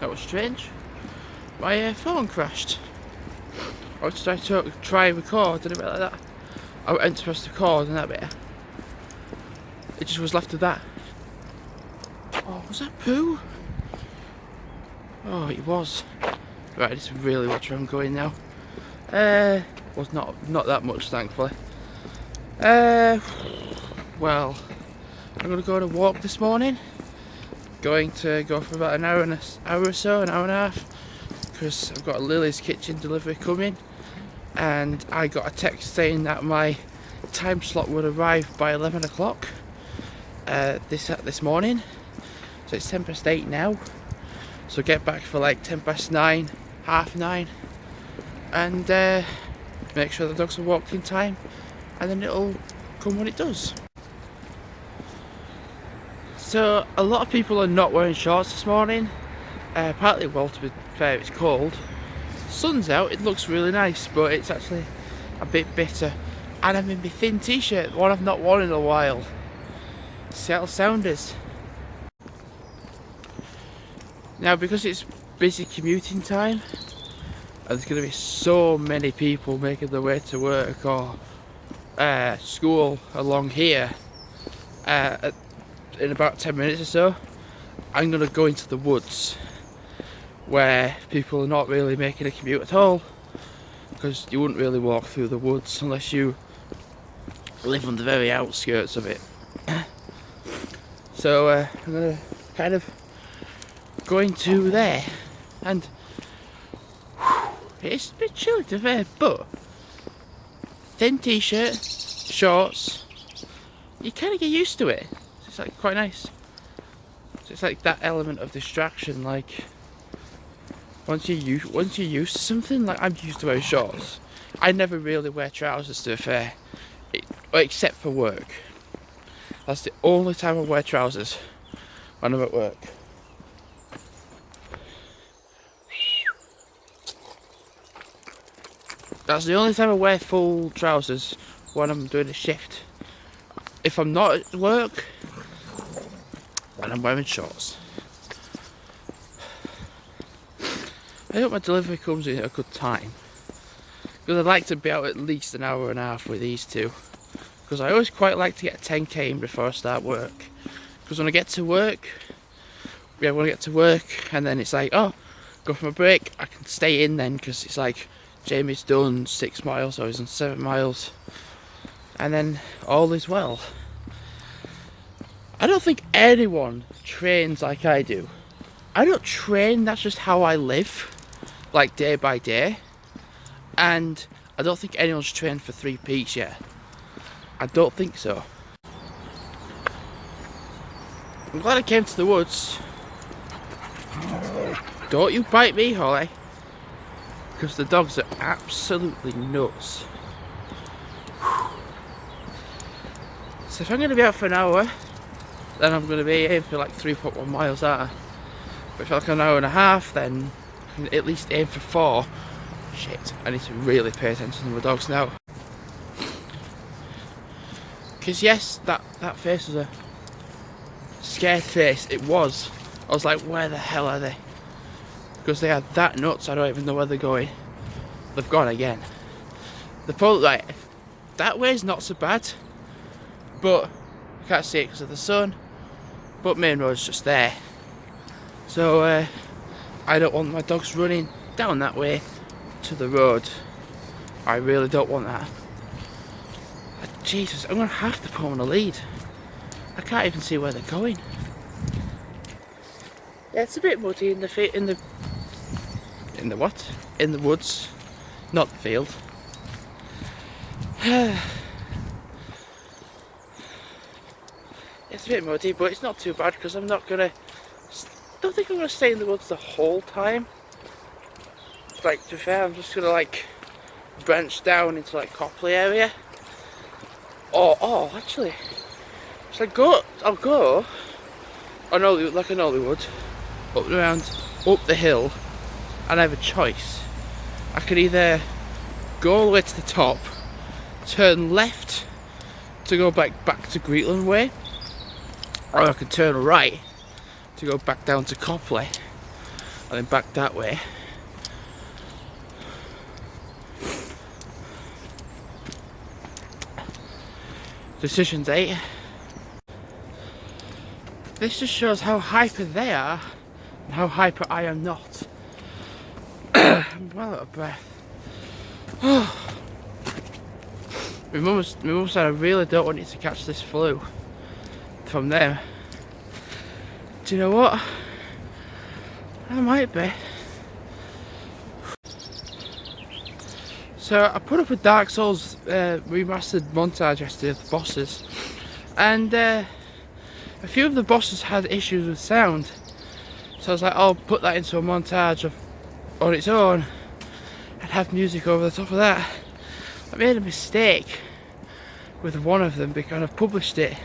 That was strange. My phone crashed. I was trying to try record and a bit like that. I went to press record and that bit. It just was left of that. Oh, was that poo? Oh, it was. Right, I just really watch where I'm going now. Was not that much, thankfully. Well, I'm gonna go on a walk this morning. Going to go for about an hour or so, an hour and a half, because I've got a Lily's Kitchen delivery coming, and I got a text saying that my time slot would arrive by 11 o'clock this morning. So it's 8:10 now. So get back for like 9:10, 9:30, and make sure the dogs are walked in time, and then it'll come when it does. So a lot of people are not wearing shorts this morning. Partly, well, to be fair, it's cold. Sun's out, it looks really nice, but it's actually a bit bitter. And I'm in my thin t-shirt, one I've not worn in a while. Seattle Sounders. Now, because it's busy commuting time, and there's going to be so many people making their way to work or school along here in about 10 minutes or so, I'm going to go into the woods where people are not really making a commute at all, because you wouldn't really walk through the woods unless you live on the very outskirts of it. So I'm going to kind of go into there, and it's a bit chilly to be fair, but thin t-shirt, shorts, you kind of get used to it. It's like quite nice. So it's like that element of distraction. Like once you're used to something, like I'm used to wearing shorts. I never really wear trousers to be fair, except for work. That's the only time I wear trousers, when I'm at work. That's the only time I wear full trousers, when I'm doing a shift. If I'm not at work, then I'm wearing shorts. I hope my delivery comes in at a good time, because I'd like to be out at least an hour and a half with these two, because I always quite like to get 10k in before I start work. Because when I get to work, and then it's like, oh, go for my break, I can stay in then, because it's like Jamie's done 6 miles, or he's done 7 miles, and then all is well. I don't think anyone trains like I do. I don't train, that's just how I live, like day by day. And I don't think anyone's trained for 3 peaks yet. I don't think so. I'm glad I came to the woods. Don't you bite me, Holly, because the dogs are absolutely nuts. So if I'm going to be out for an hour, then I'm going to be aiming for like 3.1 miles out. But if I like an hour and a half, then I can at least aim for 4. Shit, I need to really pay attention to my dogs now. Because yes, that face was a scared face. It was. I was like, where the hell are they? Because they are that nuts, I don't even know where they're going. They've gone again. The problem, like, that way's not so bad, but I can't see it because of the sun. But main road's just there. So I don't want my dogs running down that way to the road. I really don't want that. Jesus, I'm gonna have to put them on a lead. I can't even see where they're going. Yeah, it's a bit muddy in the what? In the woods, not the field. It's a bit muddy, but it's not too bad because I'm not gonna. Don't think I'm gonna stay in the woods the whole time. Like, to be fair, I'm just gonna like branch down into like Copley area. Oh, actually, so I'll go on like an Hollywood, up the hill, and I have a choice. I could either go all the way to the top, turn left to go back to Greetland Way, or I could turn right to go back down to Copley. and then back that way. Decision date. This just shows how hyper they are and how hyper I am not. I'm well out of breath. My mum said I really don't want you to catch this flu from them. Do you know what? I might be. So I put up a Dark Souls remastered montage yesterday of the bosses, and a few of the bosses had issues with sound. So I was like, I'll put that into a montage on its own and have music over the top of that. I made a mistake with one of them because I've published it,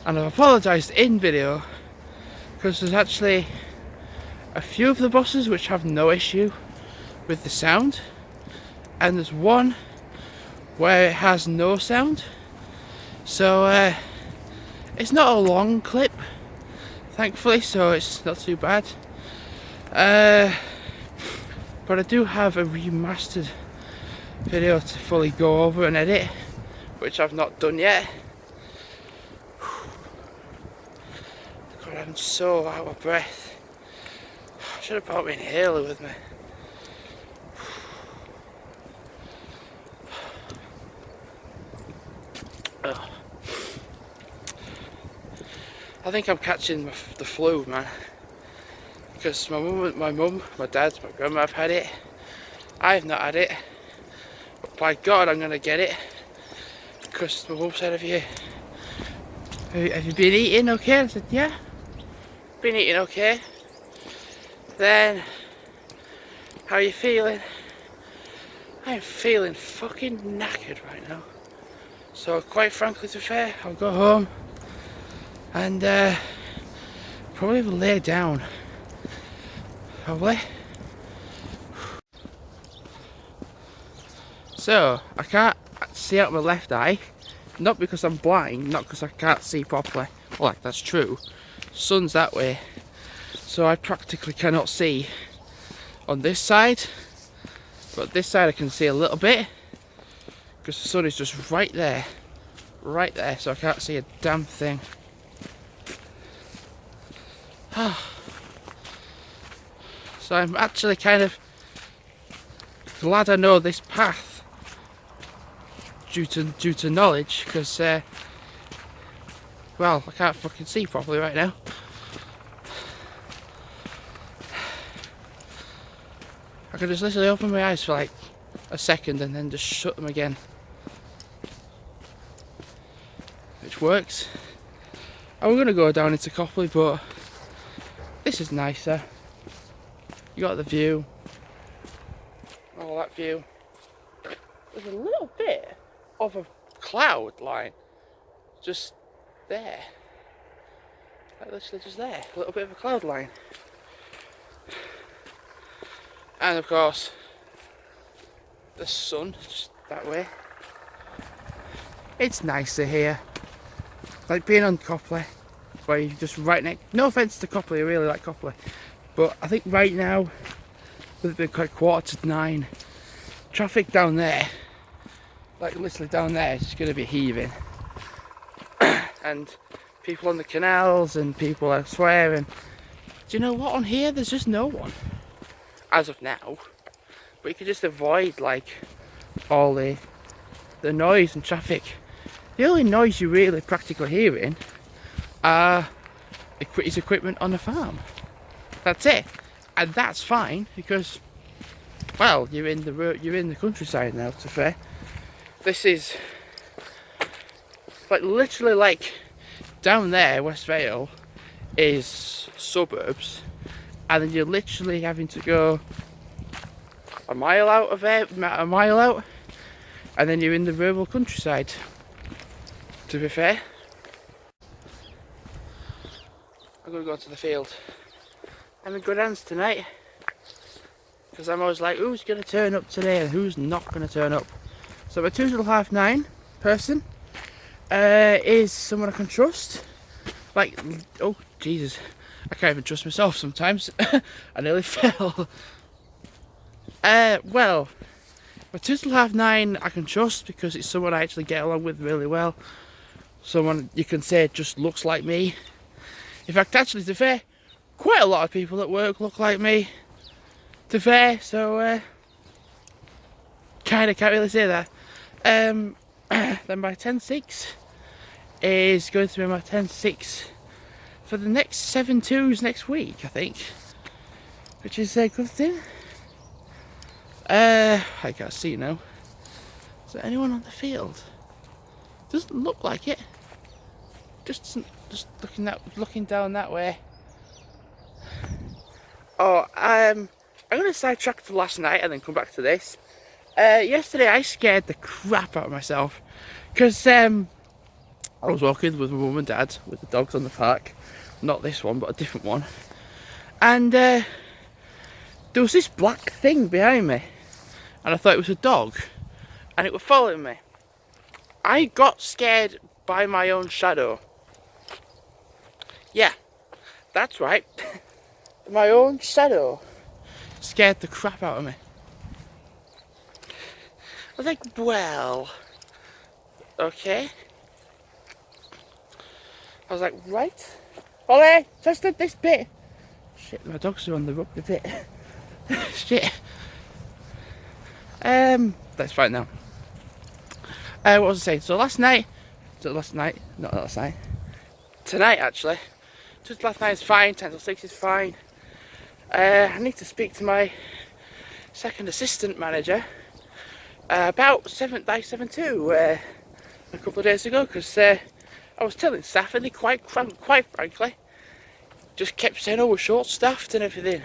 and I've apologised in video, because there's actually a few of the bosses which have no issue with the sound, and there's one where it has no sound. So it's not a long clip, thankfully, so it's not too bad. But I do have a remastered video to fully go over and edit, which I've not done yet. God, I'm so out of breath. I should have brought my inhaler with me. Oh. I think I'm catching the flu, man. Because my mum, my dad, my grandma have had it. I've not had it. But by God, I'm gonna get it. Because my mum said, have you been eating okay? I said, yeah, been eating okay. Then, how are you feeling? I'm feeling fucking knackered right now. So quite frankly, to be fair, I'll go home and probably lay down. Probably. So I can't see out my left eye, not because I'm blind, not because I can't see properly. Well, like, that's true. Sun's that way, so I practically cannot see on this side. But this side I can see a little bit because the sun is just right there, so I can't see a damn thing. So I'm actually kind of glad I know this path due to knowledge, because well, I can't fucking see properly right now. I can just literally open my eyes for like a second and then just shut them again, which works. I'm gonna go down into Copley, but this is nicer. You got the view, all that view. There's a little bit of a cloud line just there, like literally just there, a little bit of a cloud line. And of course the sun just that way. It's nicer here, like being on Copley, where you're just right next. No offence to Copley, I really like Copley, but I think right now, with it being quite 9:15, traffic down there, like literally down there, is just going to be heaving. And people on the canals and people elsewhere, and do you know what, on here there's just no one as of now, but you can just avoid like all the noise and traffic. The only noise you're really practically hearing is equipment on the farm. That's it, and that's fine because, well, you're in the countryside now. To be fair, this is like literally like down there. West Vale is suburbs, and then you're literally having to go a mile out of there, and then you're in the rural countryside. To be fair, I'm gonna go to the field. I'm in good hands tonight, because I'm always like, who's gonna turn up today and who's not gonna turn up. So my 2 till 9:30 person is someone I can trust. Like, oh Jesus, I can't even trust myself sometimes. I nearly fell. Well, my tutor half-9 I can trust because it's someone I actually get along with really well. Someone you can say just looks like me. In fact, actually, to be fair, quite a lot of people at work look like me. To be fair, so kind of can't really say that. Then my 10-6 is going to be my 10-6 for the next 7-2s next week, I think, which is a good thing. I can't see now. Is there anyone on the field? Doesn't look like it. Just looking down that way. Oh, I'm gonna sidetrack to last night and then come back to this. Yesterday I scared the crap out of myself because I was walking with my mum and dad with the dogs on the park. Not this one, but a different one. And there was this black thing behind me, and I thought it was a dog, and it was following me. I got scared by my own shadow. Yeah, that's right. My own shadow scared the crap out of me. I was like, well, okay. I was like, right. Ollie, just did this bit. Shit, my dogs are on the rugby bit. Shit. That's fine now. What was I saying? So last night, not last night. Tonight, actually. Just last night is fine, 10-6 is fine. I need to speak to my second assistant manager about 7-2 a couple of days ago, because I was telling staff and they quite frankly just kept saying, oh, we're short staffed and everything.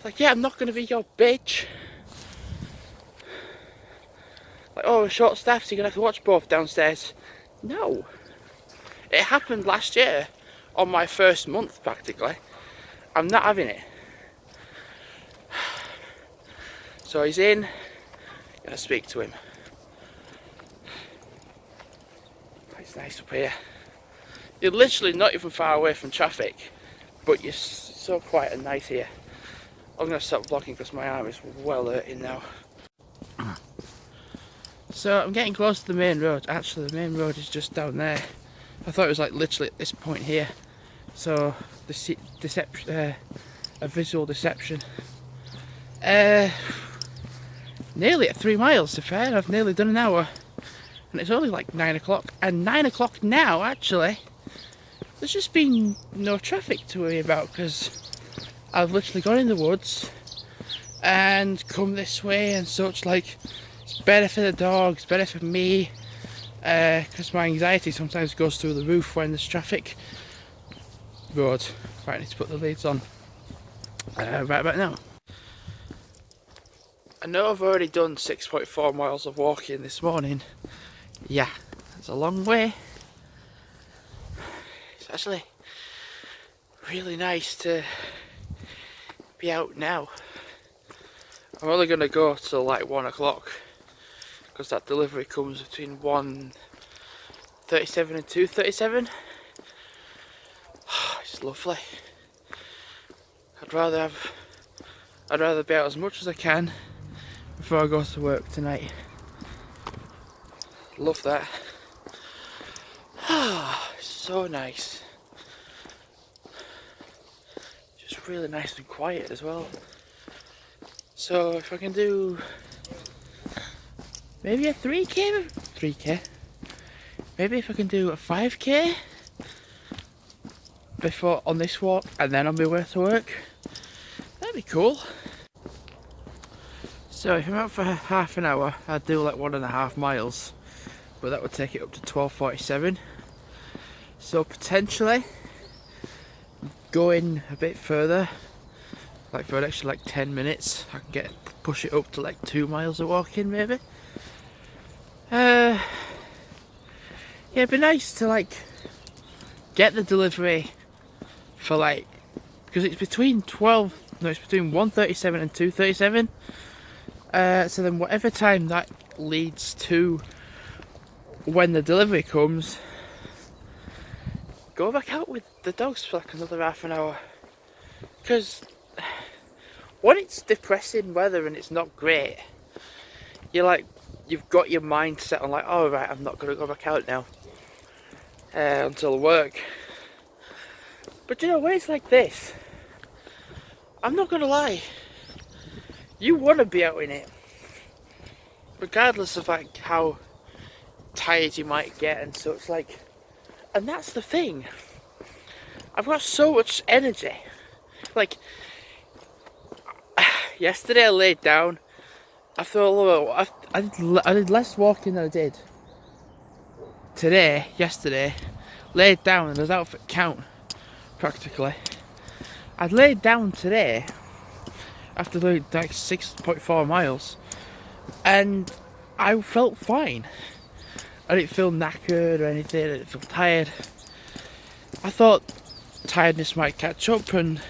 Like, yeah, I'm not going to be your bitch. Like, oh, we're short staffed, so you're going to have to watch both downstairs. No. It happened last year on my first month practically. I'm not having it. So he's in. Gonna speak to him. It's nice up here. You're literally not even far away from traffic, but you're so quiet and nice here. I'm gonna stop vlogging because my arm is well hurting now. So I'm getting close to the main road. Actually, the main road is just down there. I thought it was like literally at this point here. So the deception, a visual deception. Nearly at 3 miles to fair. I've nearly done an hour, and it's only like 9 o'clock. And 9 o'clock now, actually, there's just been no traffic to worry about because I've literally gone in the woods and come this way and such. Like, it's better for the dogs, better for me, because my anxiety sometimes goes through the roof when there's traffic. Road. Right, I need to put the leads on right about now. I know I've already done 6.4 miles of walking this morning. Yeah, it's a long way. It's actually really nice to be out now. I'm only going to go till like 1 o'clock because that delivery comes between 1:37 and 2:37. It's lovely. I'd rather be out as much as I can before I go to work tonight. Love that. So nice. Just really nice and quiet as well. So if I can do maybe a 3k, maybe if I can do a 5k before on this walk and then on my way to work, that'd be cool. So if I'm out for half an hour, I'd do like 1.5 miles, but that would take it up to 12:47. So potentially going a bit further, like for an extra like 10 minutes, I can push it up to like 2 miles of walking maybe. Yeah, it'd be nice to like get the delivery for like, because it's between 1:37 and 2:37. So then whatever time that leads to when the delivery comes, go back out with the dogs for like another half an hour. Because when it's depressing weather and it's not great, you're like, you've got your mind set on like, oh right, I'm not going to go back out now until work. But you know, when it's like this, I'm not going to lie, you want to be out in it. Regardless of like how tired you might get and such, like, and that's the thing. I've got so much energy. Like, yesterday I laid down. After a little, I did less walking than I did yesterday. Laid down and I was out for count, practically. I laid down today after doing like 6.4 miles, and I felt fine. I didn't feel knackered or anything. I didn't feel tired. I thought tiredness might catch up, and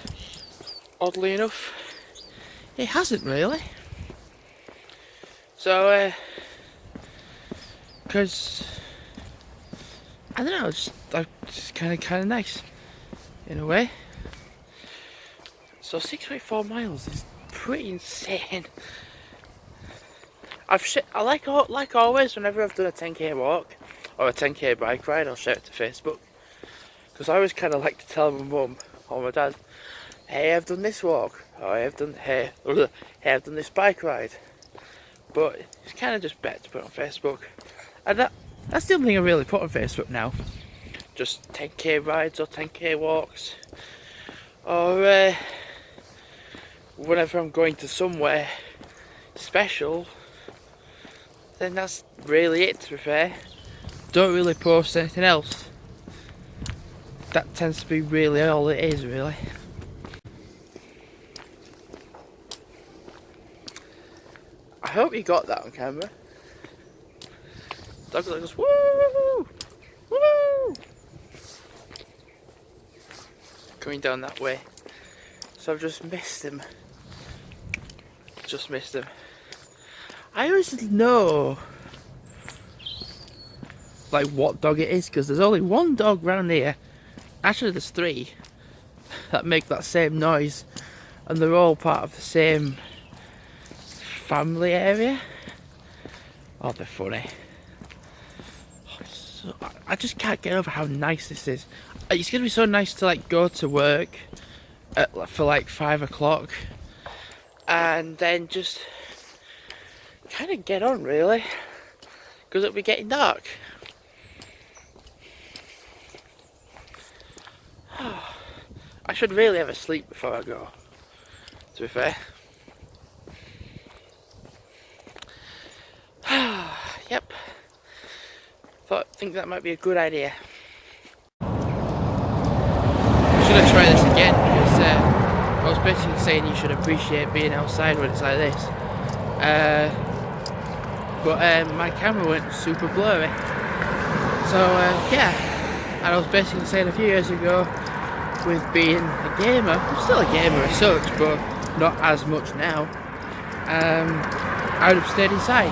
oddly enough, it hasn't really. So, because I don't know, it's just kind of nice in a way. So 6.4 miles is pretty insane. I like always, whenever I've done a 10k walk or a 10k bike ride, I'll share it to Facebook, because I always kind of like to tell my mum or my dad, hey, I've done this walk, or I've done I've done this bike ride. But it's kind of just better to put on Facebook, and that's the only thing I really put on Facebook now. Just 10k rides or 10k walks, or whenever I'm going to somewhere special, then that's really it, to be fair. Don't really post anything else. That tends to be really all it is, really. I hope you got that on camera. Dog goes, woo! Woo! Coming down that way. So I've just missed him. I always know like what dog it is, because there's only one dog round here. Actually there's three that make that same noise, and they're all part of the same family area. Oh, they're funny. So, I just can't get over how nice this is. It's gonna be so nice to like go to work for like 5 o'clock and then just kind of get on, really, because it'll be getting dark. I should really have a sleep before I go, to be fair. Yep. Think that might be a good idea. I'm just gonna try this again, because I was basically saying you should appreciate being outside when it's like this. But my camera went super blurry. So yeah, and I was basically saying a few years ago, with being a gamer, I'm still a gamer as such, but not as much now, I would have stayed inside,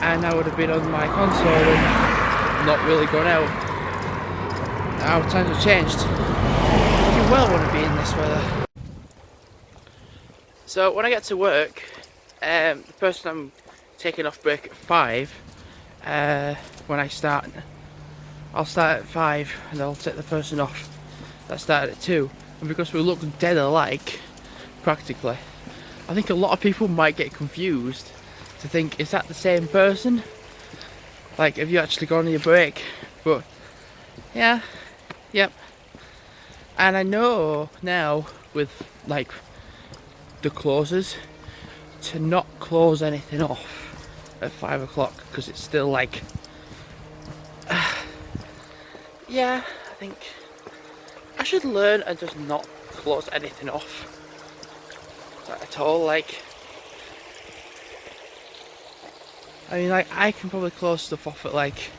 and I would have been on my console and not really gone out. Now times have changed. You well want to be in this weather. So when I get to work, the person I'm taking off break at 5, when I start, I'll start at 5 and I'll take the person off that started at 2. And because we look dead alike, practically, I think a lot of people might get confused to think, is that the same person? Like, have you actually gone on your break? But yeah, yep. And I know now with like the closes to not close anything off at 5 o'clock, because it's still like yeah, I think I should learn and just not close anything off at all. Like, I mean, like, I can probably close stuff off at like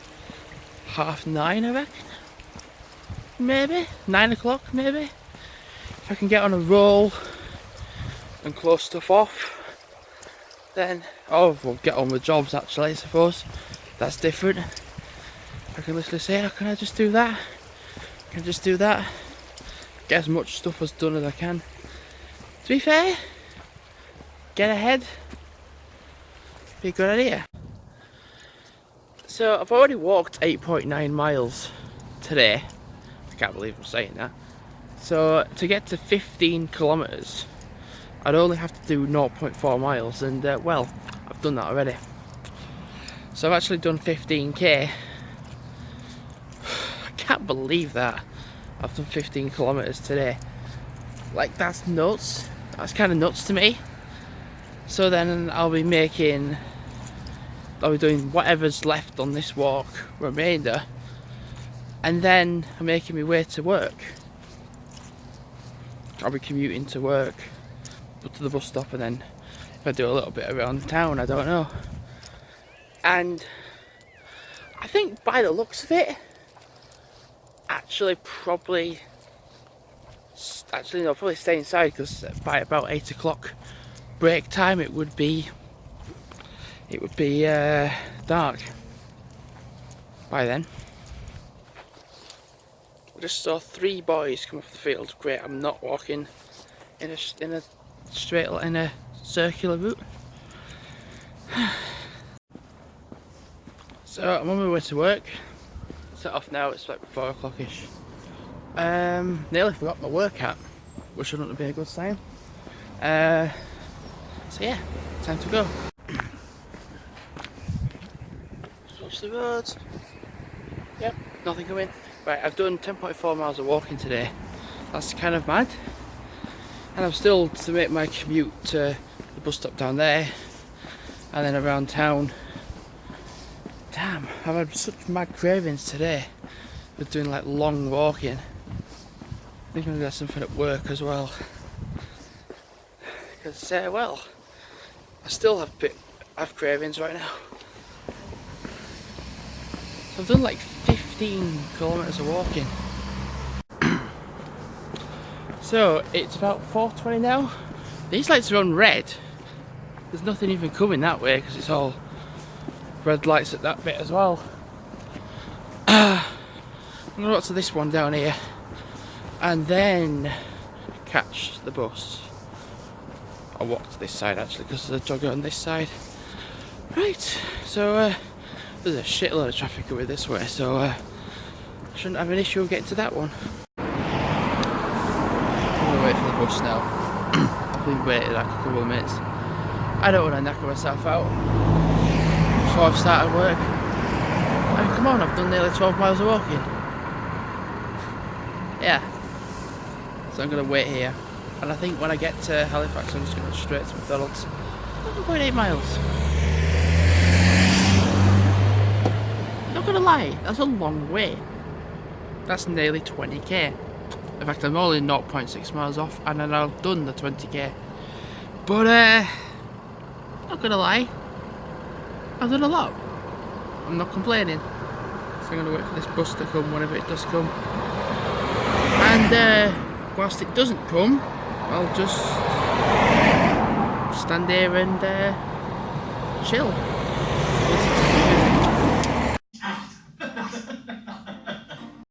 9:30, I reckon. Maybe 9 o'clock, maybe. If I can get on a roll and close stuff off, then we'll get on with jobs, actually, I suppose. That's different. I can literally say, how can I just do that? can just do that, get as much stuff as done as I can. To be fair, get ahead, be a good idea. So I've already walked 8.9 miles today. I can't believe I'm saying that. So to get to 15 kilometers, I'd only have to do 0.4 miles, and well, I've done that already. So I've actually done 15k. I can't believe that. I've done 15 kilometers today. Like, that's nuts. That's kind of nuts to me. So then I'll be doing whatever's left on this walk, remainder, and then I'm making my way to work. I'll be commuting to work, go to the bus stop, and then if I do a little bit around town, I don't know. And I think by the looks of it, probably stay inside, because by about 8 o'clock break time it would be dark by then. I just saw 3 boys come off the field. Great, I'm not walking in a circular route. So I'm on my way to work. Set off now, it's like 4 o'clock-ish. Nearly forgot my work hat, which wouldn't be a good sign. So yeah, time to go. Just watch the roads. Yep, nothing coming. Right, I've done 10.4 miles of walking today. That's kind of mad. And I'm still to make my commute to the bus stop down there, and then around town. Damn, I've had such mad cravings today with doing like long walking. I think I'm gonna get something at work as well. Because, well, I still have cravings right now. So I've done like 15 kilometers of walking. So it's about 4:20 now. These lights are on red. There's nothing even coming that way because it's all red lights at that bit as well. I'm gonna go to this one down here and then catch the bus. I'll walk to this side actually because there's a jogger on this side. Right, so there's a shitload of traffic over this way, so I shouldn't have an issue of getting to that one. I'm gonna wait for the bus now. I've been waiting like a couple of minutes. I don't want to knacker myself out before I've started work. I mean, come on, I've done nearly 12 miles of walking. Yeah. So I'm going to wait here. And I think when I get to Halifax, I'm just going to go straight to McDonald's. 1.8 miles. Not going to lie, that's a long way. That's nearly 20k. In fact, I'm only 0.6 miles off, and then I've done the 20k. But, not going to lie, I've done a lot. I'm not complaining. So I'm going to wait for this bus to come whenever it does come. And whilst it doesn't come, I'll just stand here and chill.